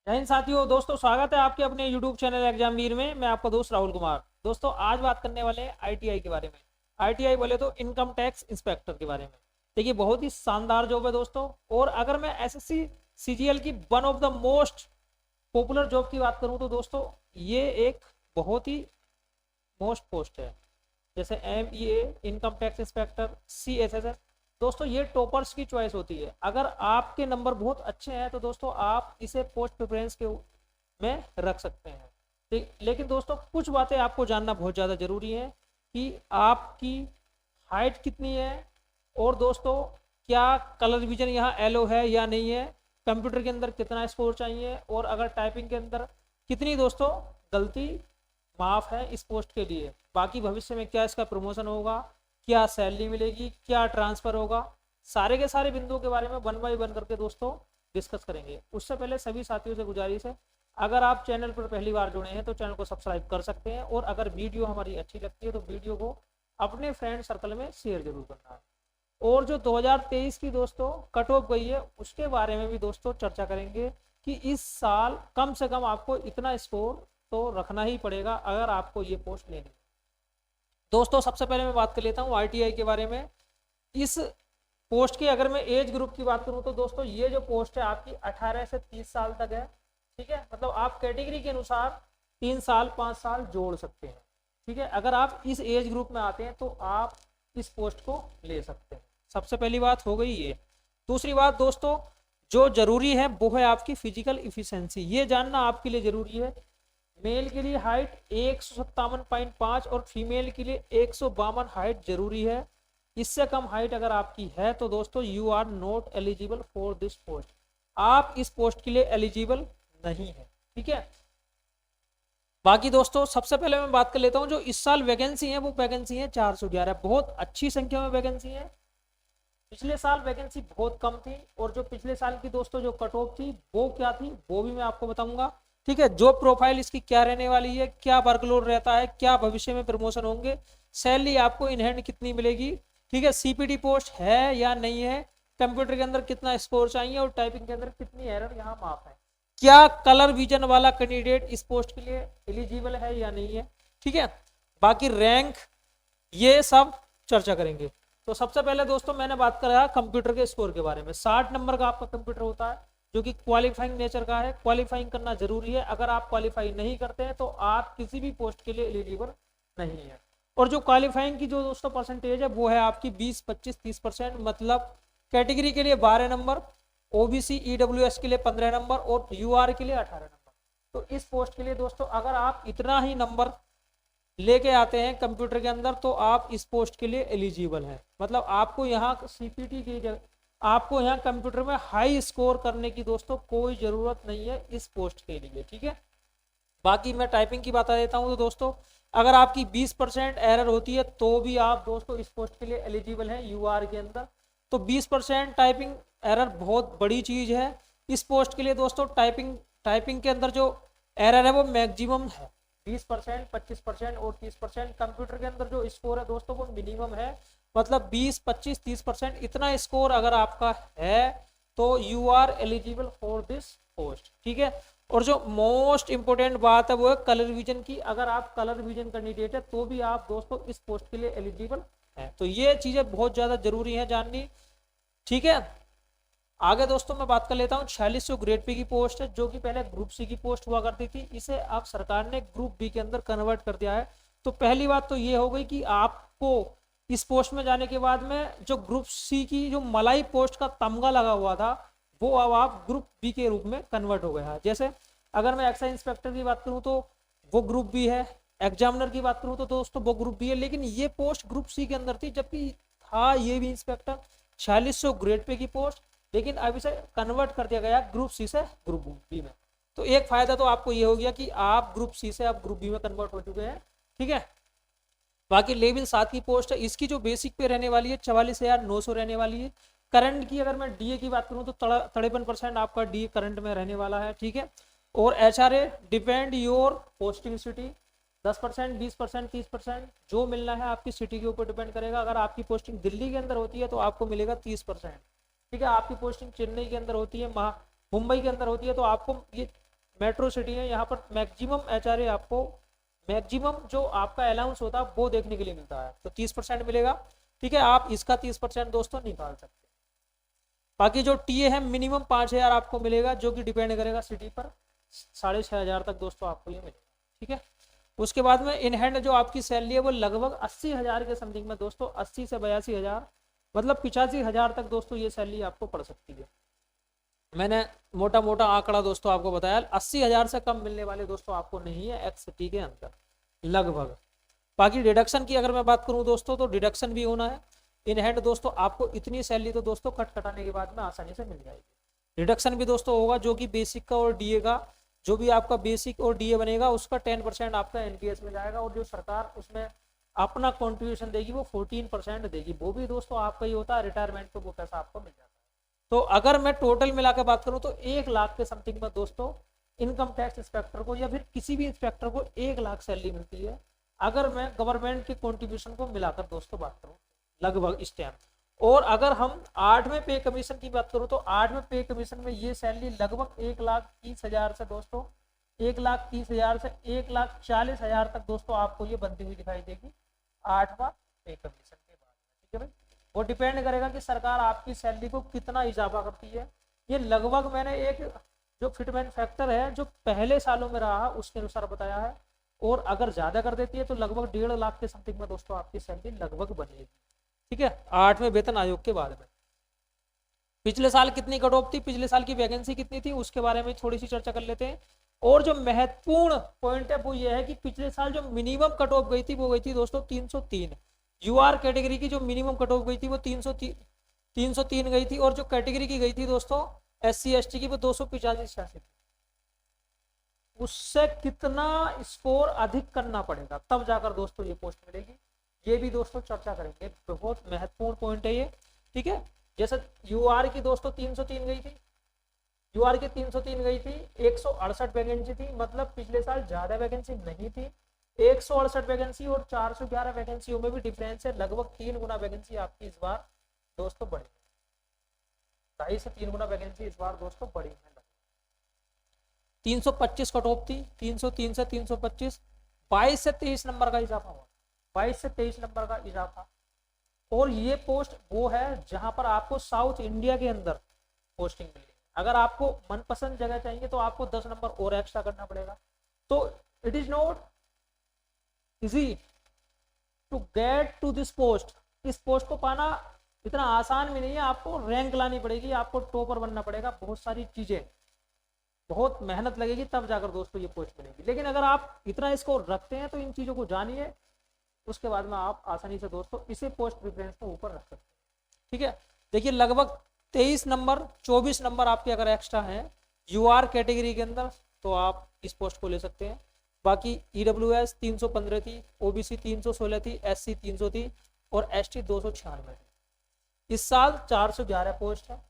जय हिंद साथियों। दोस्तों स्वागत है आपके अपने YouTube चैनल एग्जाम वीर में। मैं आपका दोस्त राहुल कुमार। दोस्तों आज बात करने वाले हैं आईटीआई के बारे में। आईटीआई बोले तो इनकम टैक्स इंस्पेक्टर के बारे में। देखिए बहुत ही शानदार जॉब है दोस्तों। और अगर मैं एसएससी सीजीएल की one of the most popular job की बात करूं तो दोस्तों ये एक बहुत ही मोस्ट पोस्ट है। जैसे एमईए, इनकम टैक्स इंस्पेक्टर, सीएसएसएस, दोस्तों ये टॉपर्स की चॉइस होती है। अगर आपके नंबर बहुत अच्छे हैं तो दोस्तों आप इसे पोस्ट प्रेफरेंस के में रख सकते हैं। लेकिन दोस्तों कुछ बातें आपको जानना बहुत ज़्यादा ज़रूरी है कि आपकी हाइट कितनी है, और दोस्तों क्या कलर विजन यहाँ एलो है या नहीं है, कंप्यूटर के अंदर कितना स्कोर चाहिए, और अगर टाइपिंग के अंदर कितनी दोस्तों गलती माफ है इस पोस्ट के लिए। बाकी भविष्य में क्या इसका प्रमोशन होगा, क्या सैलरी मिलेगी, क्या ट्रांसफर होगा, सारे के सारे बिंदुओं के बारे में वन बाई वन करके दोस्तों डिस्कस करेंगे। उससे पहले सभी साथियों से गुजारिश है, अगर आप चैनल पर पहली बार जुड़े हैं तो चैनल को सब्सक्राइब कर सकते हैं, और अगर वीडियो हमारी अच्छी लगती है तो वीडियो को अपने फ्रेंड सर्कल में शेयर जरूर करना है। और जो 2023 की दोस्तों कट ऑफ गई है उसके बारे में भी दोस्तों चर्चा करेंगे कि इस साल कम से कम आपको इतना स्कोर तो रखना ही पड़ेगा अगर आपको ये पोस्ट लेनी है। दोस्तों सबसे पहले मैं बात कर लेता हूँ आईटीआई के बारे में। इस पोस्ट की अगर मैं एज ग्रुप की बात करूँ तो दोस्तों ये जो पोस्ट है आपकी 18 से 30 साल तक है। ठीक है, मतलब आप कैटेगरी के अनुसार 3 साल 5 साल जोड़ सकते हैं। ठीक है, अगर आप इस एज ग्रुप में आते हैं तो आप इस पोस्ट को ले सकते हैं। सबसे पहली बात हो गई ये। दूसरी बात दोस्तों जो जरूरी है वो है आपकी फिजिकल इफिशिएंसी। ये जानना आपके लिए जरूरी है। मेल के लिए हाइट 157.5 और फीमेल के लिए 152 हाइट जरूरी है। इससे कम हाइट अगर आपकी है तो दोस्तों you are not eligible for this post. आप इस पोस्ट के लिए एलिजिबल नहीं है। ठीक है, बाकी दोस्तों सबसे पहले मैं बात कर लेता हूं जो इस साल वैकेंसी है वो वैकेंसी है 411। बहुत अच्छी संख्या में वैकेंसी है। पिछले साल वैकेंसी बहुत कम थी, और जो पिछले साल की दोस्तों जो कट ऑफ थी वो क्या थी वो भी मैं आपको बताऊंगा। ठीक है, जॉब प्रोफाइल इसकी क्या रहने वाली है, क्या वर्कलोड रहता है, क्या भविष्य में प्रमोशन होंगे, सैलरी आपको इन हैंड कितनी मिलेगी। ठीक है, सीपीटी पोस्ट है या नहीं है, कंप्यूटर के अंदर कितना स्कोर चाहिए, और टाइपिंग के अंदर कितनी एरर यहाँ माफ है, क्या कलर विजन वाला कैंडिडेट इस पोस्ट के लिए एलिजिबल है या नहीं है। ठीक है, बाकी रैंक ये सब चर्चा करेंगे। तो सबसे पहले दोस्तों मैंने बात करा कंप्यूटर के स्कोर के बारे में। 60 नंबर का आपका कंप्यूटर होता है जो कि क्वालिफाइंग नेचर का है। क्वालिफाइंग करना जरूरी है। अगर आप क्वालिफाई नहीं करते हैं तो आप किसी भी पोस्ट के लिए एलिजिबल नहीं है। और जो क्वालिफाइंग की जो दोस्तों परसेंटेज है वो है आपकी 20, 25, 30%। मतलब कैटेगरी के लिए 12 नंबर, ओबीसी ईडब्ल्यूएस के लिए 15 नंबर, और यूआर के लिए 18 नंबर। तो इस पोस्ट के लिए दोस्तों अगर आप इतना ही नंबर लेके आते हैं कंप्यूटर के अंदर तो आप इस पोस्ट के लिए एलिजिबल हैं। मतलब आपको यहाँ सीपीटी की जगह आपको यहाँ कंप्यूटर में हाई स्कोर करने की दोस्तों कोई ज़रूरत नहीं है इस पोस्ट के लिए। ठीक है, बाकी मैं टाइपिंग की बता देता हूँ। तो दोस्तों अगर आपकी 20% एरर होती है तो भी आप दोस्तों इस पोस्ट के लिए एलिजिबल हैं यूआर के अंदर। तो 20% टाइपिंग एरर बहुत बड़ी चीज़ है इस पोस्ट के लिए दोस्तों। टाइपिंग के अंदर जो एरर है वो मैक्सिमम है 20%, 25% और 30%। कंप्यूटर के अंदर जो स्कोर है दोस्तों वो मिनिमम है। मतलब 20, 25, 30% इतना स्कोर अगर आपका है तो you are eligible for this post. ठीक है, और जो मोस्ट इंपोर्टेंट बात है वो है कलर विजन की। अगर आप कलर विजन कैंडिडेट है तो भी आप दोस्तों इस पोस्ट के लिए एलिजिबल है। तो ये चीज़ें बहुत ज़्यादा जरूरी है जाननी। ठीक है, आगे दोस्तों मैं बात कर लेता हूँ 4600 ग्रेड पी की पोस्ट है जो कि पहले ग्रुप सी की पोस्ट हुआ करती थी। इसे अब सरकार ने ग्रुप बी के अंदर कन्वर्ट कर दिया है। तो पहली बात तो ये हो गई कि आपको इस पोस्ट में जाने के बाद में जो ग्रुप सी की जो मलाई पोस्ट का तमगा लगा हुआ था वो अब आप ग्रुप बी के रूप में कन्वर्ट हो गया है। जैसे अगर मैं एक्साइज इंस्पेक्टर की बात करूँ तो वो ग्रुप बी है, एग्जामिनर की बात करूँ तो दोस्तों वो ग्रुप बी है, लेकिन ये पोस्ट ग्रुप सी के अंदर थी जबकि था ये भी इंस्पेक्टर 4600 ग्रेड पे की पोस्ट, लेकिन अब इसे कन्वर्ट कर दिया गया ग्रुप सी से ग्रुप बी में। तो एक फायदा तो आपको ये हो गया कि आप ग्रुप सी से अब ग्रुप बी में कन्वर्ट हो चुके हैं। ठीक है, बाकी लेवल 7 की पोस्ट है, इसकी जो बेसिक पे रहने वाली है 44,900 रहने वाली है। करंट की अगर मैं डीए की बात करूं तो 53% आपका डीए करंट में रहने वाला है। ठीक है, और HRA depend your posting city 10%, 20%, 30% जो मिलना है आपकी सिटी के ऊपर डिपेंड करेगा। अगर आपकी पोस्टिंग दिल्ली के अंदर होती है तो आपको मिलेगा 30%। ठीक है, आपकी पोस्टिंग चेन्नई के अंदर होती है, मुंबई के अंदर होती है तो आपको ये मेट्रो सिटी है, यहाँ पर मैक्सिमम HRA आपको, मैक्सिमम जो आपका अलाउंस होता है वो देखने के लिए मिलता है, तो 30% मिलेगा। ठीक है, आप इसका 30% दोस्तों निकाल सकते हैं। बाकी जो टीए है मिनिमम 5,000 आपको मिलेगा, जो कि डिपेंड करेगा सिटी पर, 6,500 तक दोस्तों आपको ये मिलेगा। ठीक है, उसके बाद में इन हैंड जो आपकी सैलरी है वो लगभग 80,000 के समथिंग में दोस्तों, 80 से 82,000, मतलब 85,000 तक दोस्तों ये सैलरी आपको पड़ सकती है। मैंने मोटा मोटा आंकड़ा दोस्तों आपको बताया, 80,000 से कम मिलने वाले दोस्तों आपको नहीं है एक्स सिटी के अंदर लगभग। बाकी डिडक्शन की अगर मैं बात करूं दोस्तों, तो डिडक्शन भी होना है इन हैंड दोस्तों, आपको इतनी सैलरी तो दोस्तों कट कटाने के बाद में आसानी से मिल जाएगी। डिडक्शन भी दोस्तों होगा, जो कि बेसिक का और डीए का, जो भी आपका बेसिक और डीए बनेगा उसका 10% आपका एनपीएस में जाएगा, और जो सरकार उसमें अपना कॉन्ट्रीब्यूशन देगी वो 14% देगी, वो भी दोस्तों आपका ही होता है, रिटायरमेंट पे वो पैसा आपको मिल जाता है। तो अगर मैं टोटल मिलाकर बात करूं तो 1 लाख के समथिंग में दोस्तों इनकम टैक्स इंस्पेक्टर को या फिर किसी भी इंस्पेक्टर को 1 लाख सैलरी मिलती है, अगर मैं गवर्नमेंट के कॉन्ट्रीब्यूशन को मिलाकर दोस्तों बात करूं लगभग इस टाइम। और अगर हम 8वें पे कमीशन की बात करूं तो 8वें पे कमीशन में ये सैलरी लगभग 1,30,000 से दोस्तों, 1,30,000 से 1,40,000 तक दोस्तों आपको ये बनती हुई दिखाई देगी 8वां पे कमीशन के बाद। ठीक है भाई, वो डिपेंड करेगा कि सरकार आपकी सैलरी को कितना इजाफा करती है। ये लगभग मैंने एक जो फिटमेंट फैक्टर है जो पहले सालों में रहा उसके अनुसार बताया है, और अगर ज्यादा कर देती है तो लगभग 1.5 लाख के समथिंग में दोस्तों आपकी सैलरी लगभग बनेगी। ठीक है, 8वें वेतन आयोग के बारे में। पिछले साल कितनी कट ऑफ थी, पिछले साल की वैकेंसी कितनी थी, उसके बारे में थोड़ी सी चर्चा कर लेते हैं। और जो महत्वपूर्ण पॉइंट है वो ये है कि पिछले साल जो मिनिमम कट ऑफ गई थी वो गई थी दोस्तों 303। यूआर कैटेगरी की जो मिनिमम कट ऑफ गई थी वो 303 गई थी, और जो कैटेगरी की गई थी दोस्तों SC ST की वो 285-86 थी। उससे कितना स्कोर अधिक करना पड़ेगा तब जाकर दोस्तों ये पोस्ट मिलेगी, ये भी दोस्तों चर्चा करेंगे, बहुत महत्वपूर्ण पॉइंट है ये। ठीक है, जैसे यूआर की दोस्तों 303 गई थी, यूआर की 303 गई थी, 168 वैकेंसी थी, मतलब पिछले साल ज्यादा वैकेंसी नहीं थी। 168 वैकेंसी और 411 वैकेंसियों में भी डिफरेंस है, लगभग 3 गुना वैकेंसी आपकी इस बार दोस्तों बढ़ी, 2.5 से 3 गुना वैकेंसी इस बार दोस्तों बढ़ी है। 325 कट ऑफ थी, 303 से 325, 22 से 23 नंबर का इजाफा हुआ, 22 से 23 नंबर का इजाफा। और ये पोस्ट वो है जहां पर आपको साउथ इंडिया के अंदर पोस्टिंग मिली। अगर आपको मनपसंद जगह चाहिए तो आपको 10 नंबर और एक्स्ट्रा करना पड़ेगा। तो it is not easy to get to this post, इस पोस्ट को पाना इतना आसान भी नहीं है, आपको रैंक लानी पड़ेगी, आपको टॉपर बनना पड़ेगा, बहुत सारी चीजें, बहुत मेहनत लगेगी तब जाकर दोस्तों ये पोस्ट मिलेगी। लेकिन अगर आप इतना इसको रखते हैं तो इन चीजों को जानिए, उसके बाद में आप आसानी से दोस्तों इसे पोस्ट प्रेफरेंस को ऊपर रख सकते हैं। ठीक है, देखिए लगभग 23 नंबर 24 नंबर आपके अगर एक्स्ट्रा हैं यूआर कैटेगरी के अंदर तो आप इस पोस्ट को ले सकते हैं। बाकी EWS 315 थी, OBC 316 थी, SC 300 थी और ST 296 थी। इस साल 411 पोस्ट है।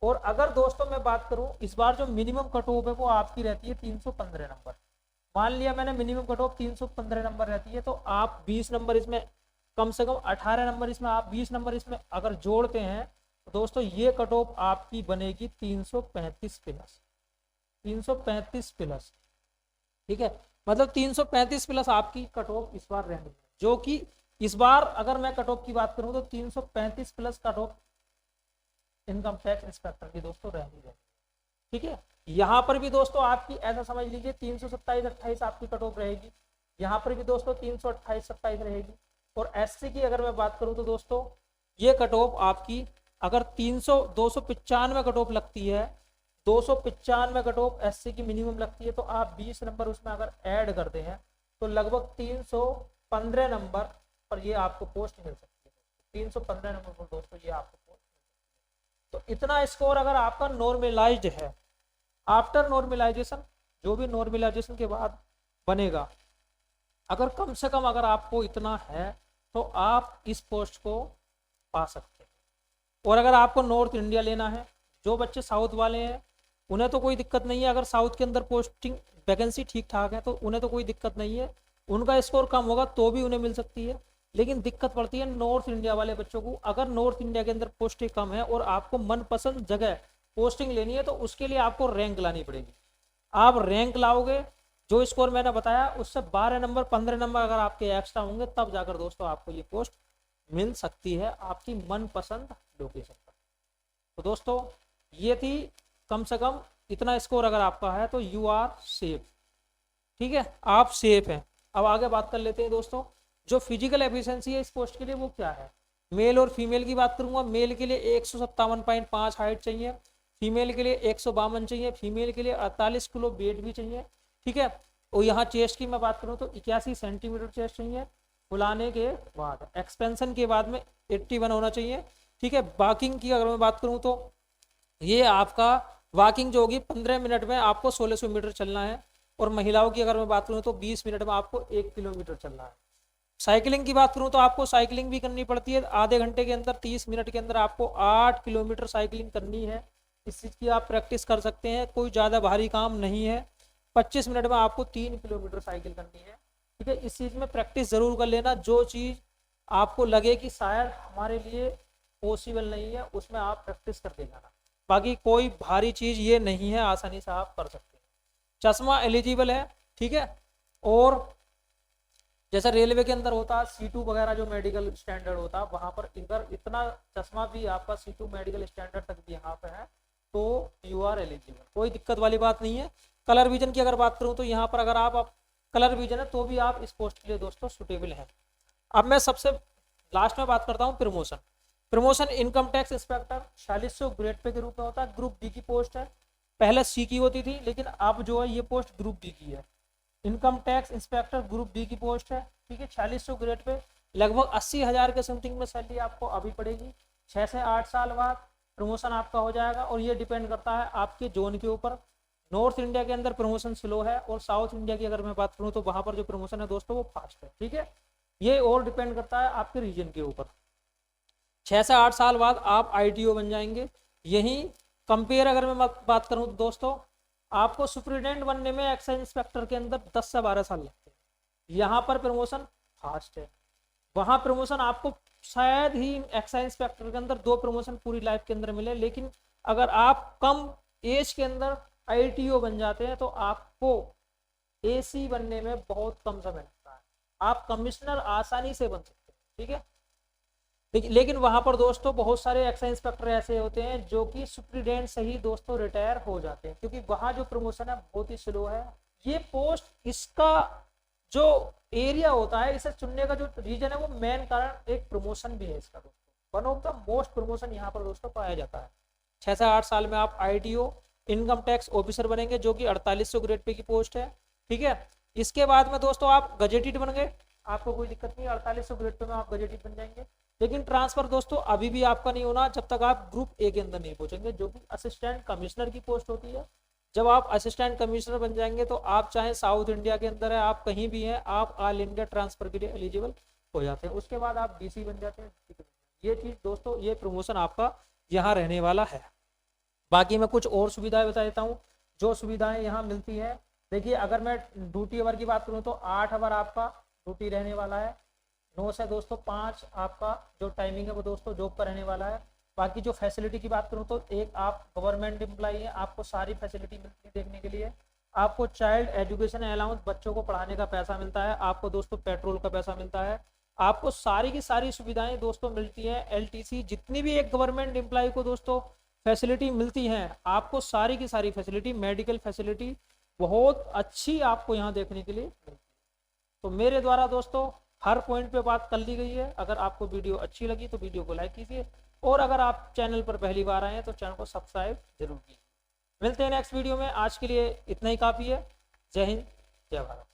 और अगर दोस्तों मैं बात करूं इस बार जो मिनिमम कट ऑफ है वो आपकी रहती है 315 नंबर। मान लिया मैंने मिनिमम कट ऑफ 315 नंबर रहती है, तो आप 20 नंबर इसमें, कम से कम 18 नंबर इसमें, आप 20 नंबर इसमें अगर जोड़ते हैं तो दोस्तों ये कट ऑफ आपकी बनेगी 335 प्लस, 335 प्लस। ठीक है, मतलब 335 प्लस आपकी कट ऑफ इस बार रहनी है, जो कि इस बार अगर मैं कट ऑफ की बात करूं तो 335 plus cut off income tax inspector की दोस्तों रहनी है। ठीक है, यहाँ पर भी दोस्तों आपकी ऐसा समझ लीजिए 327-28 आपकी कट ऑफ रहेगी, यहाँ पर भी दोस्तों 328-27 रहेगी। और SC की अगर मैं बात करूं तो दोस्तों ये कट ऑफ आपकी अगर 295 कट ऑफ लगती है, 295 कट ऑफ SC की मिनिमम लगती है, तो आप 20 नंबर उसमें अगर ऐड करते हैं तो लगभग 315 नंबर पर ये आपको पोस्ट मिल सकती है। 315 नंबर पर दोस्तों ये आपको पोस्ट मिल सकती है। तो इतना स्कोर अगर आपका नॉर्मलाइज्ड है, आफ्टर नॉर्मलाइजेशन, जो भी नॉर्मलाइजेशन के बाद बनेगा, अगर कम से कम अगर आपको इतना है तो आप इस पोस्ट को पा सकते हैं। और अगर आपको नॉर्थ इंडिया लेना है, जो बच्चे साउथ वाले हैं उन्हें तो कोई दिक्कत नहीं है, अगर साउथ के अंदर पोस्टिंग वैकेंसी ठीक ठाक है तो उन्हें तो कोई दिक्कत नहीं है, उनका स्कोर कम होगा तो भी उन्हें मिल सकती है। लेकिन दिक्कत पड़ती है नॉर्थ इंडिया वाले बच्चों को। अगर नॉर्थ इंडिया के अंदर पोस्टिंग कम है और आपको मनपसंद जगह पोस्टिंग लेनी है तो उसके लिए आपको रैंक लानी पड़ेगी। आप रैंक लाओगे, जो स्कोर मैंने बताया उससे 12 नंबर 15 नंबर अगर आपके एक्स्ट्रा होंगे तब जाकर दोस्तों आपको ये पोस्ट मिल सकती है आपकी मनपसंद लोकेशन पर। तो दोस्तों ये थी, कम से कम इतना स्कोर अगर आपका है तो यू आर सेफ, ठीक है, आप सेफ हैं। अब आगे बात कर लेते हैं दोस्तों, जो फिजिकल एफिशिएंसी है इस पोस्ट के लिए वो क्या है। मेल और फीमेल की बात करूंगा, मेल के लिए 157.5 हाइट चाहिए, फीमेल के लिए 152 चाहिए, फीमेल के लिए 48 किलो वेट भी चाहिए, ठीक है। और यहाँ चेस्ट की मैं बात करूँ तो 81 सेंटीमीटर चेस्ट चाहिए, फुलाने के बाद एक्सपेंशन के बाद में 81 होना चाहिए, ठीक है। वॉकिंग की अगर मैं बात करूँ तो ये आपका वॉकिंग जो होगी 15 मिनट में आपको 1600 मीटर चलना है, और महिलाओं की अगर मैं बात करूँ तो 20 मिनट में आपको 1 किलोमीटर चलना है। साइकिलिंग की बात करूँ तो आपको साइकिलिंग भी करनी पड़ती है, आधे घंटे के अंदर 30 मिनट के अंदर आपको 8 किलोमीटर साइकिलिंग करनी है। इस चीज़ की आप प्रैक्टिस कर सकते हैं, कोई ज़्यादा भारी काम नहीं है। 25 मिनट में आपको 3 किलोमीटर साइकिल करनी है, ठीक है। इस चीज़ में प्रैक्टिस ज़रूर कर लेना, जो चीज़ आपको लगे कि शायद हमारे लिए पॉसिबल नहीं है उसमें आप प्रैक्टिस करते जाना, बाकी कोई भारी चीज़ ये नहीं है, आसानी से आप कर सकते हैं। चश्मा एलिजिबल है, ठीक है। और जैसा रेलवे के अंदर होता है C2 वगैरह जो मेडिकल स्टैंडर्ड होता है वहां पर इधर इतना चश्मा भी आपका C2 मेडिकल स्टैंडर्ड तक भी यहाँ पे है तो यू आर एलिजिबल, कोई दिक्कत वाली बात नहीं है। कलर विजन की अगर बात करूँ तो यहाँ पर अगर आप कलर विजन है तो भी आप इस पोस्ट के लिए दोस्तों सुटेबल हैं। अब मैं सबसे लास्ट में बात करता हूँ promotion. Promotion income tax inspector 4600 grade pay के रूप में होता है, ग्रुप बी की पोस्ट है। पहले C की होती थी लेकिन अब जो है ये पोस्ट ग्रुप बी की है। Income tax inspector group B की पोस्ट है, ठीक है। 4600 ग्रेड पे लगभग 80,000 के समथिंग में सैलरी आपको अभी पड़ेगी। 6 से 8 साल बाद प्रमोशन आपका हो जाएगा, और ये डिपेंड करता है आपके जोन के ऊपर। नॉर्थ इंडिया के अंदर प्रमोशन स्लो है, और साउथ इंडिया की अगर मैं बात करूँ तो वहाँ पर जो प्रमोशन है दोस्तों वो फास्ट है, ठीक है। ये और डिपेंड करता है आपके रीजन के ऊपर। 6 से 8 साल बाद आप ITO बन जाएंगे। यही कंपेयर अगर मैं बात करूँ तो दोस्तों आपको सुपरिटेंडेंट बनने में एक्साइज इंस्पेक्टर के अंदर 10 से 12 साल लगते हैं। यहाँ पर प्रमोशन फास्ट है, वहाँ प्रमोशन आपको शायद ही एक्साइज इंस्पेक्टर के अंदर 2 प्रमोशन पूरी लाइफ के अंदर मिले, लेकिन अगर आप कम एज के अंदर ITO बन जाते हैं तो आपको AC बनने में बहुत कम समय लगता है, आप कमिश्नर आसानी से बन सकते हैं, ठीक है। लेकिन वहां पर दोस्तों बहुत सारे एक्साइज इंस्पेक्टर ऐसे होते हैं जो कि सुप्रीडेंट से ही दोस्तों रिटायर हो जाते हैं, क्योंकि वहां जो प्रमोशन है बहुत ही स्लो है। ये पोस्ट इसका जो एरिया होता है इसे चुनने का जो रीजन है वो मेन कारण एक प्रमोशन भी है इसका दोस्तों। One of the most promotion यहाँ पर दोस्तों पाया जाता है। 6 से 8 साल में आप ITO इनकम टैक्स ऑफिसर बनेंगे, जो कि 4800 ग्रेड पे की पोस्ट है, ठीक है। इसके बाद में दोस्तों आप गजेटेड बन गए, आपको कोई दिक्कत नहीं, 4800 ग्रेड पे में आप गजेटेड बन जाएंगे। लेकिन ट्रांसफर दोस्तों अभी भी आपका नहीं होना जब तक आप ग्रुप A के अंदर नहीं पहुंचेंगे, जो कि असिस्टेंट कमिश्नर की पोस्ट होती है। जब आप असिस्टेंट कमिश्नर बन जाएंगे तो आप चाहे साउथ इंडिया के अंदर है, आप कहीं भी हैं, आप ऑल इंडिया ट्रांसफर के लिए एलिजिबल हो जाते हैं। उसके बाद आप DC बन जाते हैं। ये चीज दोस्तों, ये प्रमोशन आपका यहाँ रहने वाला है। बाकी मैं कुछ और सुविधाएं बता देता हूँ जो सुविधाएं यहाँ मिलती है। देखिए अगर मैं ड्यूटी आवर की बात करूँ तो 8 आवर आपका ड्यूटी रहने वाला है। 9 से दोस्तों 5 आपका जो टाइमिंग है वो दोस्तों जॉब पर रहने वाला है। बाकी जो फैसिलिटी की बात करूँ तो एक आप गवर्नमेंट एम्प्लॉई है, आपको सारी फैसिलिटी मिलती है देखने के लिए। आपको चाइल्ड एजुकेशन अलाउंस, बच्चों को पढ़ाने का पैसा मिलता है। आपको दोस्तों पेट्रोल का पैसा मिलता है। आपको सारी की सारी सुविधाएं दोस्तों मिलती है। LTC जितनी भी एक गवर्नमेंट एम्प्लॉय को दोस्तों फैसिलिटी मिलती है, आपको सारी की सारी फैसिलिटी, मेडिकल फैसिलिटी बहुत अच्छी आपको यहाँ देखने के लिए मिलती है। तो मेरे द्वारा दोस्तों हर पॉइंट पे बात कर ली गई है। अगर आपको वीडियो अच्छी लगी तो वीडियो को लाइक कीजिए, और अगर आप चैनल पर पहली बार आए हैं तो चैनल को सब्सक्राइब जरूर कीजिए। मिलते हैं नेक्स्ट वीडियो में। आज के लिए इतना ही काफ़ी है। जय हिंद, जय भारत।